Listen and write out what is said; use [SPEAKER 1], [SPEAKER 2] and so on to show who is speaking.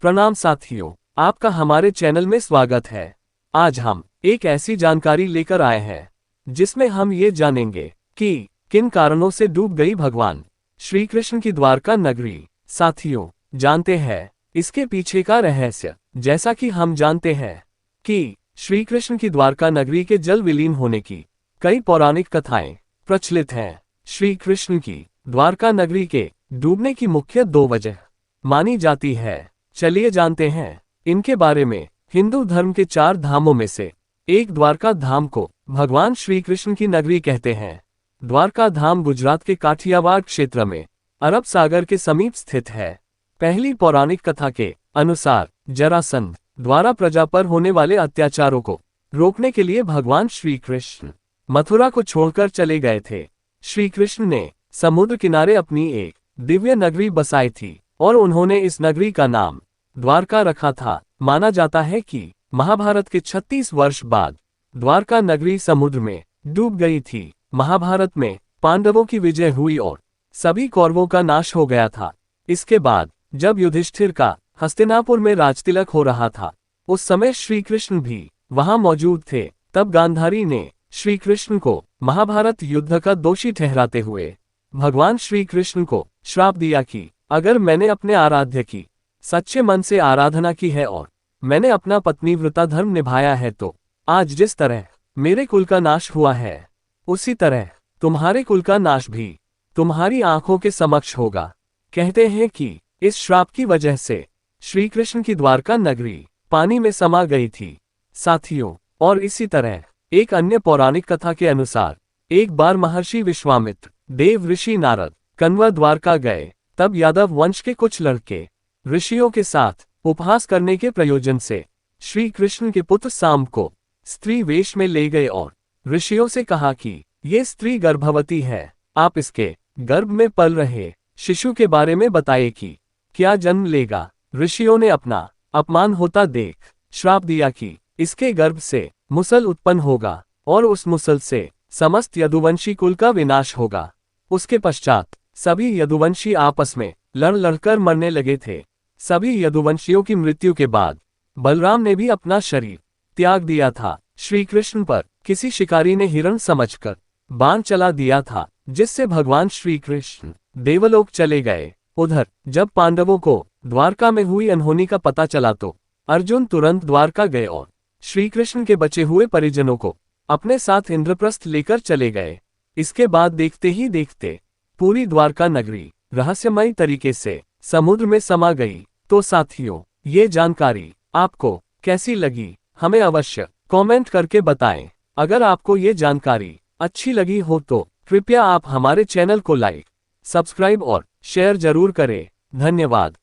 [SPEAKER 1] प्रणाम साथियों, आपका हमारे चैनल में स्वागत है। आज हम एक ऐसी जानकारी लेकर आए हैं जिसमें हम ये जानेंगे कि किन कारणों से डूब गई भगवान श्री कृष्ण की द्वारका नगरी। साथियों, जानते हैं इसके पीछे का रहस्य। जैसा कि हम जानते हैं कि श्री कृष्ण की द्वारका नगरी के जल विलीन होने की कई पौराणिक कथाएं प्रचलित हैं। श्री कृष्ण की द्वारका नगरी के डूबने की मुख्य दो वजह मानी जाती है। चलिए जानते हैं इनके बारे में। हिंदू धर्म के 4 धामों में से एक द्वारका धाम को भगवान श्री कृष्ण की नगरी कहते हैं। द्वारका धाम गुजरात के काठियावाड़ क्षेत्र में अरब सागर के समीप स्थित है। पहली पौराणिक कथा के अनुसार जरासंध द्वारा प्रजा पर होने वाले अत्याचारों को रोकने के लिए भगवान श्री कृष्ण मथुरा को छोड़कर चले गए थे। श्री कृष्ण ने समुद्र किनारे अपनी एक दिव्य नगरी बसाई थी और उन्होंने इस नगरी का नाम द्वारका रखा था। माना जाता है कि महाभारत के 36 वर्ष बाद द्वारका नगरी समुद्र में डूब गई थी। महाभारत में पांडवों की विजय हुई और सभी कौरवों का नाश हो गया था। इसके बाद जब युधिष्ठिर का हस्तिनापुर में राजतिलक हो रहा था, उस समय श्री कृष्ण भी वहां मौजूद थे। तब गांधारी ने श्री कृष्ण को महाभारत युद्ध का दोषी ठहराते हुए भगवान श्री कृष्ण को श्राप दिया कि अगर मैंने अपने आराध्य की सच्चे मन से आराधना की है और मैंने अपना पत्नीव्रता धर्म निभाया है, तो आज जिस तरह मेरे कुल का नाश हुआ है, उसी तरह तुम्हारे कुल का नाश भी तुम्हारी आंखों के समक्ष होगा। कहते हैं कि इस श्राप की वजह से श्री कृष्ण की द्वारका नगरी पानी में समा गई थी। साथियों, और इसी तरह एक अन्य पौराणिक कथा के अनुसार एक बार महर्षि विश्वामित्र देव ऋषि नारद कन्वा द्वारका गए। तब यादव वंश के कुछ लड़के ऋषियों के साथ उपहास करने के प्रयोजन से श्री कृष्ण के पुत्र सांब को स्त्री वेश में ले गए और ऋषियों से कहा कि ये स्त्री गर्भवती है, आप इसके गर्भ में पल रहे शिशु के बारे में बताइए कि क्या जन्म लेगा। ऋषियों ने अपना अपमान होता देख श्राप दिया कि इसके गर्भ से मुसल उत्पन्न होगा और उस मुसल से समस्त यदुवंशी कुल का विनाश होगा। उसके पश्चात सभी यदुवंशी आपस में लड़ लड़कर मरने लगे थे। सभी यदुवंशियों की मृत्यु के बाद बलराम ने भी अपना शरीर त्याग दिया था। श्री कृष्ण पर किसी शिकारी ने हिरण समझकर बाण चला दिया था, जिससे भगवान श्री कृष्ण देवलोक चले गए। उधर जब पांडवों को द्वारका में हुई अनहोनी का पता चला तो अर्जुन तुरंत द्वारका गए और श्री कृष्ण के बचे हुए परिजनों को अपने साथ इंद्रप्रस्थ लेकर चले गए। इसके बाद देखते ही देखते पूरी द्वारका नगरी रहस्यमयी तरीके से समुद्र में समा गई। तो साथियों, ये जानकारी आपको कैसी लगी, हमें अवश्य कमेंट करके बताएं। अगर आपको ये जानकारी अच्छी लगी हो तो कृपया आप हमारे चैनल को लाइक, सब्सक्राइब और शेयर जरूर करें। धन्यवाद।